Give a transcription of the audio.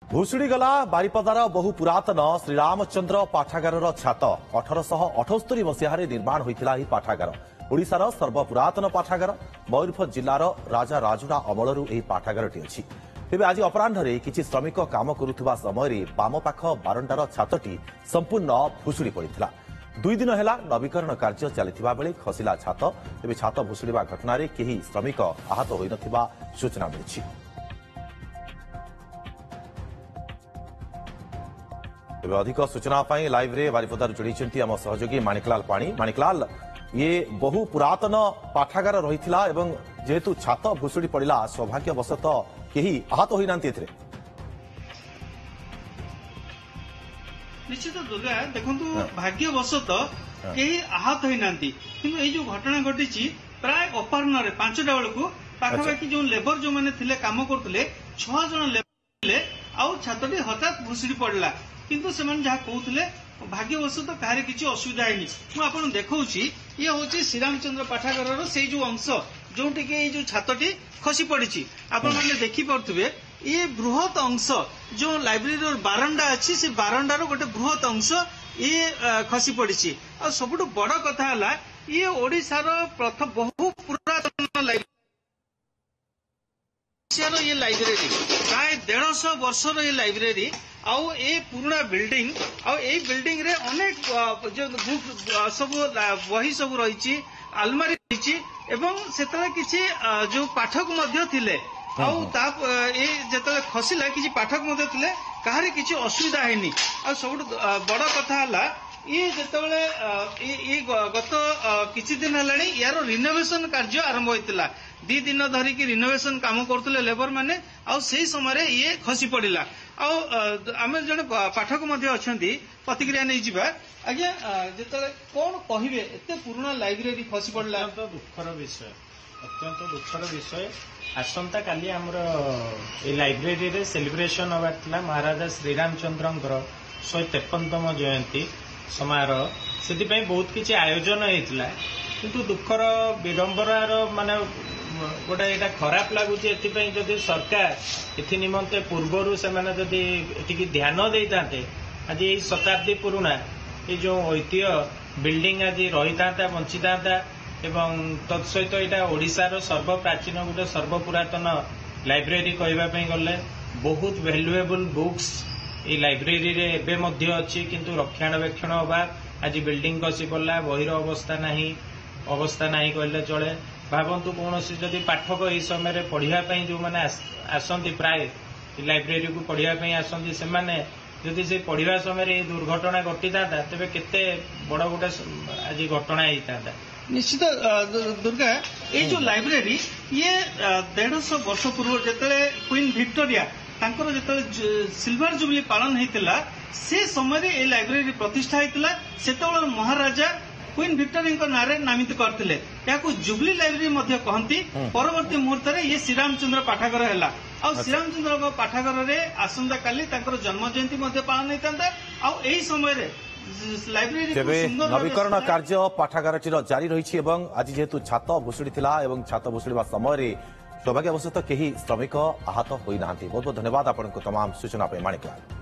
भुशुड़ी गला बारिपदार बहु पुरातन श्रीरामचंद्र पाठागार छात 1878 मसीह निर्माण होता पाठागार ओडिशार सर्वपुरातन पाठागार मयूरभंज जिलार राजा राजुड़ा अमलू यह पाठागारटी अच्छी तेज आज अपराह्न किसी श्रमिक काम करुवा समय बाम पाख बारंडार छातटी संपूर्ण भुशुड़ी पड़ा 2 दिन है नवीकरण कार्य चलता बेले खसला छात तेज छात भुशुड़ा घटन कहीं श्रमिक आहत हो सूचना मिली। अधिक सूचना लाइव रे बारिपदार जोड़ी आम सहयोगी माणिकलाल पाणी। माणिकलाल, ये बहु पुरातन पाठागार रही जेहेतु छात भुशुड़ी पड़ा सौभाग्यवशत कहीं आहत होना निश्चित दुर्गा देखु भाग्यवशत कहीं आहत होना किंतु ये जो घटना घटी प्राय अपराह्न 5टा बेलू पाखापाखि जो लेबर जो मैंने काम करते 6 जन लेबर आउ छातटी हठात भुशुड़ी पड़ा किंतु से जहाँ कहते भाग्यवशत कहार किसी असुविधा है मुझे देखा ये हूँ श्रीरामचंद्र पाठागार से जो अंश जो जो छातटी खसी पड़ी आपण मैंने देखिपे ये बृहत अंश जो लाइब्रेरी बारंडा अच्छी से बारंडार गोटे बृहत अंश ये खसी पड़ी और सबुठ बड़ कथा है ये ओडिशार प्रथम बहु पुरातन ये लाइब्रेरी प्राय 150 वर्षर ये लाइब्रेरी आउ ए पुराना बिल्डिंग आउ ए बिल्डिंग रे अनेक जो बुक सब बही सब रही आलमारी रही एवं सेतले किछि जो पाठक मध्य थिले आउ ता ए जेतले खसिला किछि पाठक मध्य थिले कहारे किछि असुविधा हैनी आ सब बड़ कथा हला ये जेतले ये गत किछि दिन हलानी यार रिनोवेशन कार्य आरंभ होइतिला 2 दिन धरिकी रिनोवेशन काम करते लेबर माने आउ सेही समय ये खसी पड़ा आम जन पाठक अच्छा प्रतिक्रिया नहीं जावा आज्ञा जिते कौन कहे एत पुराना लाइब्रेरी खसी पड़ा अत्यंत दुखर विषय आसंता काली आमर ए लाइब्रेरी रे सेलिब्रेशन हबार थिला महाराजा श्रीरामचंद्र 153तम जयंती समारोह से बहुत किसी आयोजन होता किंतु दुखर विडंबनार माने गोटे यहाँ खराब लगुच जदि सरकार एथि निमंते पूर्वर से ध्यान देता आज ये शताब्दी पुराना ये जो ऐतिह्य बिल्डिंग आज रही था बंची था एवं तत्सहित यहाँ ओडिशार सर्वप्राचीन गोटे सर्वपुरातन लाइब्रेरी कहवाई गले बहुत वैल्युएबल बुक्स ये लाइब्रेरी रे एबे मध्य अच्छी किंतु रक्षणाबेक्षण अभाव आज बिल्डिंग खसी पड़ा बहिर अवस्था नहीं कहले चले भावतु कौन जदि पाठक यही समय पढ़ाई जो मैंने आसती प्राय लाइब्रेरी को पढ़ाई आसती से जदि से पढ़ा समय ये दुर्घटना घटी था तेरे केते बड़ गोटे आज घटना होता निश्चित दुर्गा ये जो लाइब्रेरी ये 150 वर्ष पूर्व जिते क्वीन विक्टोरिया तांकर जिते सिल्वर जुबली पालन होता से समय ये लाइब्रेरी प्रतिष्ठा होता से महाराजा क्वीन विक्टोरिया नाँ नामित करते जुबली लाइब्रेरी कहती परवर्ती मुहूर्त में ये श्रीरामचंद्र पाठागार है श्रीरामचंद्र पाठागार आसंता काली जन्म जयंती पालन होता आई समय नवीकरण कार्य पाठागार जारी रही आज जेहेतु छात भुशुड़ी छात भुशुड़ा समय सौभाग्यवशत कहीं श्रमिक आहत होना। बहुत बहुत धन्यवाद आपको तमाम सूचना माणिकलाल।